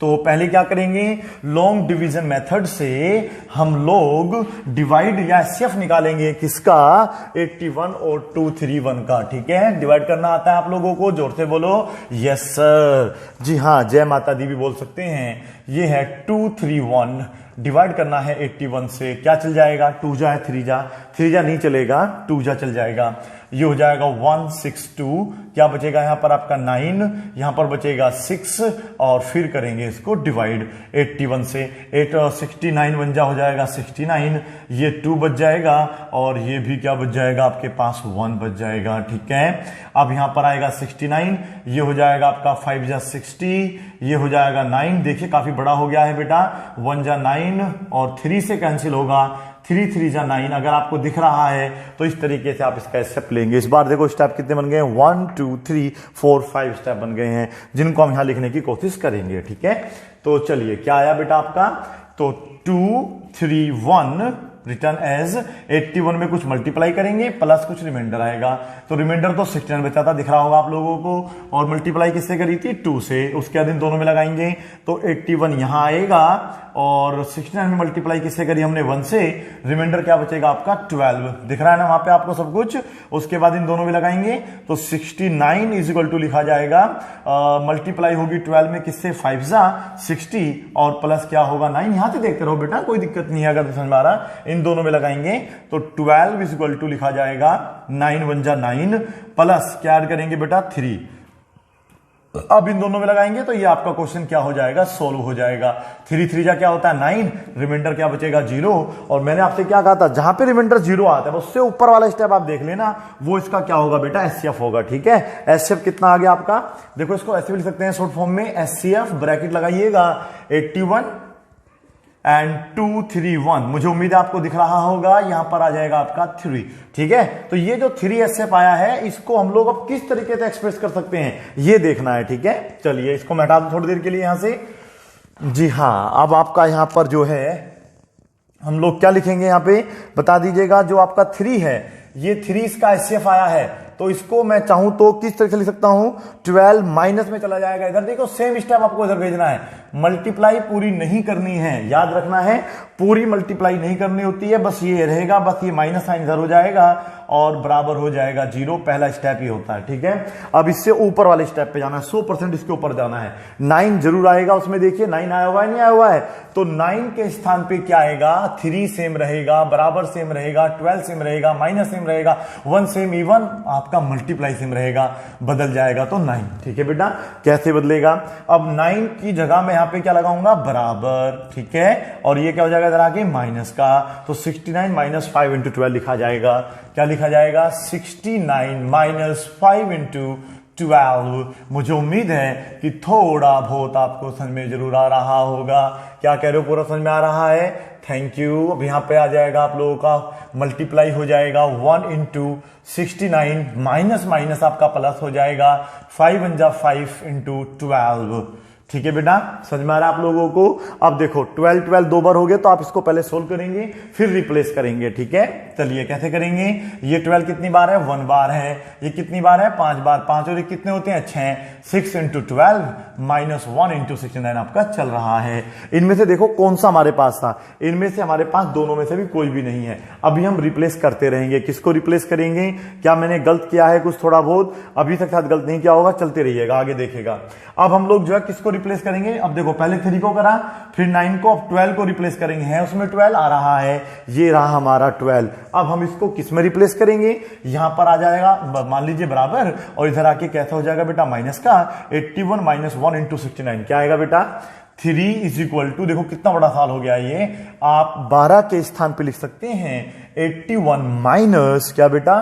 तो पहले क्या करेंगे, लॉन्ग डिवीजन मेथड से हम लोग डिवाइड या एचसीएफ निकालेंगे, किसका, 81 और 231 का। ठीक है, डिवाइड करना आता है आप लोगों को, जोर से बोलो यस सर। जी हाँ, जय माता दी भी बोल सकते हैं। ये है 231, डिवाइड करना है 81 से, क्या चल जाएगा, 2 जा है 3 जा, 3 जा नहीं चलेगा, 2 जा चल जाएगा। ये हो जाएगा 162, क्या बचेगा यहां पर आपका 9, यहां पर बचेगा 6, और फिर करेंगे इसको डिवाइड 81 से, 69 बन जा हो जाएगा 69, ये 2 बच जाएगा, और ये भी क्या बच जाएगा आपके पास 1 बच जाएगा। ठीक है, अब यहां पर आएगा 69, ये हो जाएगा आपका 5 जा 60, ये हो जाएगा 9, देखिए काफी बड़ा हो गया है बेटा, 1 जा 9 और 3 से कैंसिल होगा, 3 3 जा 9, अगर आपको दिख रहा है तो इस तरीके से आप इसका स्टेप लेंगे। इस बार देखो स्टेप कितने बन गए, 1 2 3 4 5 स्टेप बन गए हैं, जिनको हम यहां लिखने की कोशिश करेंगे। ठीक है, तो चलिए क्या आया बेटा आपका, तो 2 3 1 रिटर्न एज 81 में कुछ मल्टीप्लाई करेंगे प्लस कुछ रिमाइंडर आएगा, तो रिमाइंडर तो 69 बचा था, दिख रहा होगा आप लोगों को, और मल्टीप्लाई किससे करी थी, 2 से, उसके बाद इन दोनों में लगाएंगे तो 81 यहां आएगा, और 69 में मल्टीप्लाई किससे करी हमने, 1 से, रिमाइंडर क्या बचेगा आपका 12, दिख रहा है ना वहां पे आपको सब कुछ। उसके बाद इन दोनों में लगाएंगे तो 69 इज इक्वल टू लिखा जाएगा, मल्टीप्लाई होगी 12 में किससे, 5 जा 60, और प्लस क्या होगा 9, यहां से देखते रहो बेटा, कोई दिक्कत नहीं है अगर समझ में आ रहा, इन दोनों में लगाएंगे तो 12 इज इक्वल टू लिखा जाएगा 9 1 जा 9, प्लस क्या ऐड करेंगे बेटा 3, अब इन दोनों में लगाएंगे तो ये आपका क्वेश्चन क्या हो जाएगा, सोल्व हो जाएगा। 3 3 जा क्या होता है 9, रिमाइंडर क्या बचेगा 0, और मैंने आपसे क्या कहा था, जहां पे रिमाइंडर 0 आता है उससे ऊपर वाला स्टेप आप देख लेना, वो इसका क्या होगा बेटा, एचसीएफ होगा। ठीक है, एचसीएफ कितना आ गया आपका, देखो इसको ऐसे भी लिख सकते हैं शॉर्ट फॉर्म में, एचसीएफ ब्रैकेट लगाइएगा 81 एंड 231, मुझे उम्मीद है आपको दिख रहा होगा, यहां पर आ जाएगा आपका 3। ठीक है, तो ये जो 3 एचसीएफ आया है, इसको हम लोग अब किस तरीके से एक्सप्रेस कर सकते हैं ये देखना है। ठीक है, चलिए इसको मैं हटा दूं थोड़ी देर के लिए यहां से, जी हाँ, अब आपका यहां पर जो है हम लोग क्या लिखेंगे यहां पे बता दीजिएगा। जो आपका 3 है, ये 3 इसका एचसीएफ आया है, तो इसको मैं चाहूं तो किस तरह से लिख सकता हूं, 12 माइनस में चला जाएगा। इधर देखो सेम स्टेप आपको इधर भेजना है, मल्टीप्लाई पूरी नहीं करनी है, याद रखना है पूरी मल्टीप्लाई नहीं करनी होती है, बस ये रहेगा, बस ये माइनस साइन इधर हो जाएगा और बराबर हो जाएगा 0। पहला स्टेप ये होता है, ठीक है। अब इससे ऊपर वाले स्टेप पे जाना है, 100% इसके ऊपर जाना है। 9 जरूर आएगा उसमें, देखिए 9 आया हुआ है नहीं आया हुआ है, तो 9 के स्थान पे क्या आएगा, 3 सेम रहेगा, बराबर सेम रहेगा, 12 सेम रहेगा, माइनस सेम रहेगा, 1 सेम, इवन आपका मल्टीप्लाई सेम रहेगा, बदल जाएगा तो 9, ठीक है बेटा। कैसे बदलेगा, अब 9 की जगह में यहां पे क्या लगाऊंगा, बराबर, ठीक है, और ये क्या हो जाएगा इधर आके माइनस का, तो 69 माइनस 5 इंटू 12 लिखा जाएगा। क्या लिखा जाएगा, 69 माइनस 5 इंटू 12। मुझे उम्मीद है कि थोड़ा बहुत आपको समझ में जरूर आ रहा होगा। क्या कह रहे हो, पूरा समझ में आ रहा है, थैंक यू। अब यहां पे आ जाएगा आप लोगों का मल्टीप्लाई हो जाएगा 1 इंटू 69, माइनस माइनस आपका प्लस हो जाएगा, 5 × 5 इंटू 12, ठीक है बेटा, समझ में आ रहा है आप लोगों को। अब देखो 12 12 दो बार हो गए, तो आप इसको पहले सोल्व करेंगे फिर रिप्लेस करेंगे, ठीक है। चलिए कैसे करेंगे, ये 12 कितनी बार है, 1 बार है, ये कितनी बार है, 5 बार, 5 और ये कितने होते हैं, 6, 6 इंटू 12 माइनस 1 इंटू 69 आपका चल रहा है। इनमें से देखो कौन सा हमारे पास था, इनमें से हमारे पास दोनों में से भी कोई भी नहीं है। अभी हम रिप्लेस करते रहेंगे, किसको रिप्लेस करेंगे, क्या मैंने गलत किया है कुछ थोड़ा बहुत, अभी तक शायद गलत नहीं किया होगा, चलते रहिएगा आगे देखेगा। अब हम लोग जो है किसको रिप्लेस करेंगे, अब देखो पहले 3 को करा, फिर 9 को, अब 12 को रिप्लेस करेंगे, है उसमें 12 आ रहा है, ये रहा हमारा 12। अब हम इसको किस में रिप्लेस करेंगे, यहां पर आ जाएगा मान लीजिए बराबर, और इधर आके कैसा हो जाएगा बेटा माइनस का, 81 माइनस 1 इंटू 69 क्या आएगा बेटा, 3 इज इक्वल टू, देखो कितना बड़ा साल हो गया ये, आप 12 के स्थान पे लिख सकते हैं 81 माइनस क्या बेटा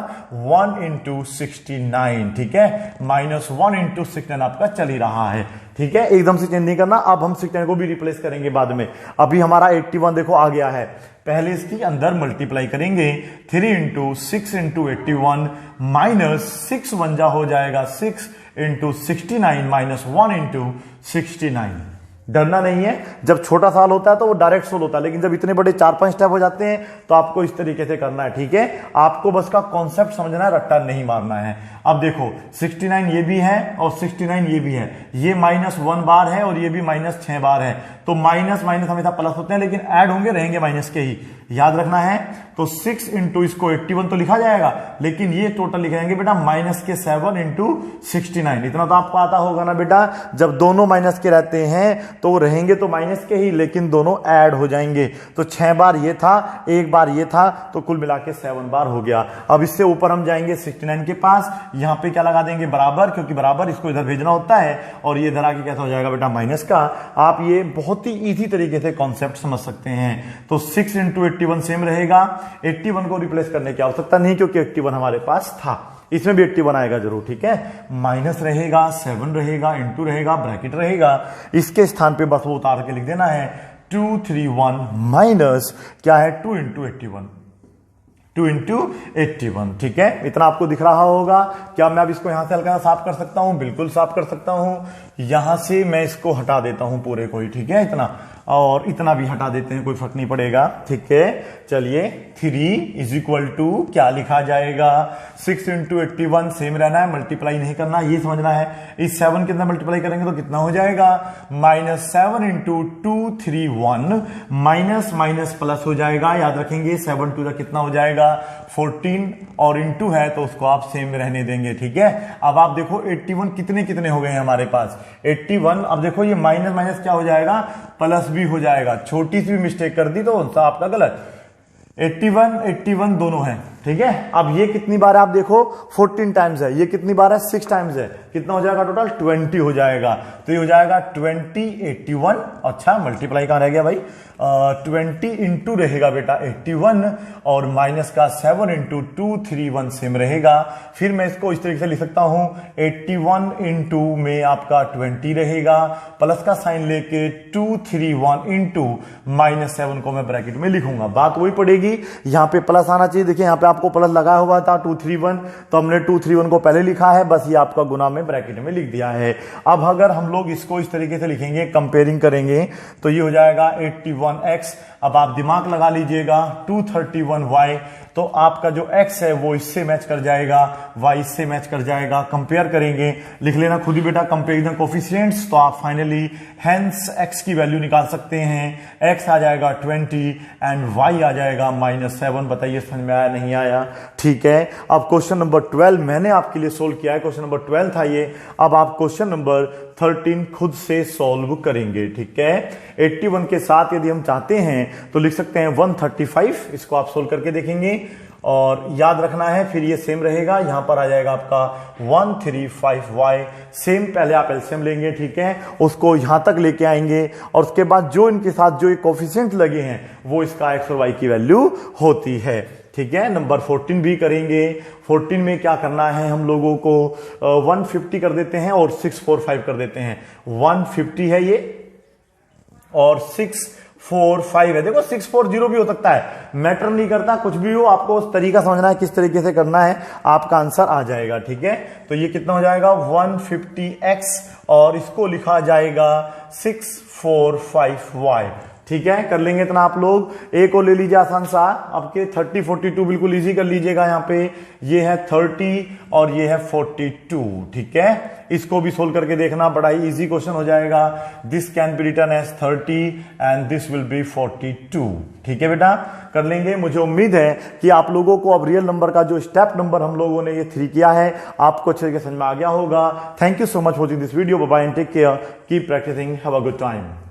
1 इंटू 69, ठीक है, माइनस 1 इंटू 69 आपका चल ही रहा है, ठीक है, एकदम से चेंज नहीं करना। अब हम 69 को भी रिप्लेस करेंगे बाद में, अभी हमारा 81 देखो आ गया है, पहले इसकी अंदर मल्टीप्लाई करेंगे, 3 इंटू 6 इंटू 81 माइनस 6 1 जा हो जाएगा 6 इंटू 69 माइनस 1 इंटू 69। डरना नहीं है, जब छोटा साल होता है तो वो डायरेक्ट सोल्व होता है, लेकिन जब इतने बड़े 4-5 स्टेप हो जाते हैं तो आपको इस तरीके से करना है, ठीक है। आपको बस का कॉन्सेप्ट समझना है, रट्टा नहीं मारना है। अब देखो 69 ये भी है और 69 ये भी है, ये माइनस 1 बार है और ये भी माइनस 6 बार है, तो माइनस माइनस हमेशा प्लस होते हैं, लेकिन ऐड होंगे रहेंगे माइनस के ही, याद रखना है। तो 6 इंटू इसको 81 तो लिखा जाएगा, लेकिन ये टोटल लिखे जाएंगे बेटा माइनस के 7 इंटू 69। इतना तो आपको आता होगा ना बेटा, जब दोनों माइनस के रहते हैं तो वो रहेंगे तो माइनस के ही, लेकिन दोनों ऐड हो जाएंगे, तो 6 बार ये था, 1 बार ये था, तो कुल मिला के 7 बार हो गया। अब इससे ऊपर हम जाएंगे 69 के पास, यहां पे क्या लगा देंगे बराबर, क्योंकि बराबर इसको इधर भेजना होता है, और ये इधर आके कैसा हो जाएगा बेटा माइनस का। आप ये बहुत ही इजी तरीके से कॉन्सेप्ट समझ सकते हैं। तो 6 इंटू 81 सेम रहेगा, 81 को रिप्लेस करने की आवश्यकता नहीं, क्योंकि 81 हमारे पास था, इसमें भी 81 आएगा जरूर, ठीक है। माइनस रहेगा, 7 रहेगा, इंटू रहेगा, ब्रैकेट रहेगा, इसके स्थान पे बस वो उतार के लिख देना है 231 माइनस क्या है 2 इंटू 81, 2 इंटू 81, ठीक है। इतना आपको दिख रहा होगा। क्या मैं अब इसको यहां से हल्का साफ कर सकता हूं, बिल्कुल साफ कर सकता हूं। यहां से मैं इसको हटा देता हूं पूरे को ही, ठीक है, इतना और इतना भी हटा देते हैं, कोई फर्क नहीं पड़ेगा, ठीक है। चलिए 3 इज इक्वल टू क्या लिखा जाएगा, 6 इंटू 81 सेम रहना है, मल्टीप्लाई नहीं करना, ये समझना है। इस 7 के अंदर मल्टीप्लाई करेंगे तो कितना हो जाएगा, minus 7 into 231 minus minus plus हो जाएगा, याद रखेंगे 7 2 कितना हो जाएगा 14, और इंटू है तो उसको आप सेम रहने देंगे, ठीक है। अब आप देखो 81 कितने कितने हो गए हैं हमारे पास, 81। अब देखो ये माइनस माइनस क्या हो जाएगा, प्लस भी हो जाएगा, छोटी सी भी मिस्टेक कर दी तो उनका आपका गलत। 81 81 दोनों हैं, ठीक है। अब ये कितनी बार है आप देखो 14 टाइम्स है, ये कितनी बार है 6 टाइम्स है, कितना हो जाएगा टोटल 20 हो जाएगा, तो ये हो जाएगा 20 81। अच्छा मल्टीप्लाई कहां रह गया भाई, 20 इंटू रहेगा बेटा 81 और माइनस का 7 इंटू 231 सेम रहेगा। फिर मैं इसको इस तरीके से लिख सकता हूं 81 इंटू में आपका 20 रहेगा, प्लस का साइन लेके 231 इंटू माइनस 7 को मैं ब्रैकेट में लिखूंगा, बात वही पड़ेगी, यहां पे प्लस आना चाहिए। देखिए यहां पे आप आपको प्लस लगाया हुआ था 231, तो हमने 231 को पहले लिखा है, बस ये आपका गुना में ब्रैकेट में लिख दिया है। अब अगर हम लोग इसको इस तरीके से लिखेंगे, कंपेयरिंग करेंगे, तो ये हो जाएगा 81x। अब आप दिमाग लगा लीजिएगा, 231y, तो आपका जो x है वो इससे मैच कर जाएगा, y इससे मैच कर जाएगा। कंपेयर करेंगे, लिख लेना खुद ही बेटा कंपेरिजन कोफिशिएंट्स, तो आप फाइनली हेंस x की वैल्यू निकाल सकते हैं। x आ जाएगा 20 एंड y आ जाएगा -7। बताइए समझ में आया नहीं आया? ठीक है। अब क्वेश्चन नंबर 12 मैंने आपके लिए सोल्व किया है, क्वेश्चन नंबर 12 था ये। अब आप क्वेश्चन नंबर 13 खुद से सॉल्व करेंगे, ठीक है। 81 के साथ यदि हम चाहते हैं तो लिख सकते हैं 135, इसको आप सोल्व करके देखेंगे और याद रखना है, फिर ये सेम रहेगा, यहां पर आ जाएगा आपका 135y। सेम पहले आप एलसीएम लेंगे, ठीक है, उसको यहां तक लेके आएंगे और उसके बाद जो इनके साथ जो कोफिशिएंट लगे हैं वो इसका x और y की वैल्यू होती है, ठीक है। नंबर 14 भी करेंगे। 14 में क्या करना है, हम लोगों को 150 कर देते हैं और 645 कर देते हैं। 150 है ये और 645 है। देखो 640 भी हो सकता है, मैटर नहीं करता, कुछ भी हो, आपको उस तरीका समझना है, किस तरीके से करना है, आपका आंसर आ जाएगा, ठीक है। तो ये कितना हो जाएगा 150x और इसको लिखा जाएगा 645y, ठीक है। कर लेंगे इतना आप लोग। एक और ले लीजिए आसान सा, आपके 30 42 बिल्कुल इजी कर लीजिएगा। यहाँ पे ये है 30 और ये है 42, ठीक है। इसको भी सोल्व करके देखना, बड़ा ही इजी क्वेश्चन हो जाएगा। This can be written as 30 and this will be 42, ठीक है बेटा, कर लेंगे। मुझे उम्मीद है कि आप लोगों को अब रियल नंबर का जो स्टेप नंबर हम लोगों ने ये 3 किया है, आपको अच्छे तरीके समझ में आ गया होगा। Thank you so much for watching this video. Bye bye and take care, keep practising, have a good time.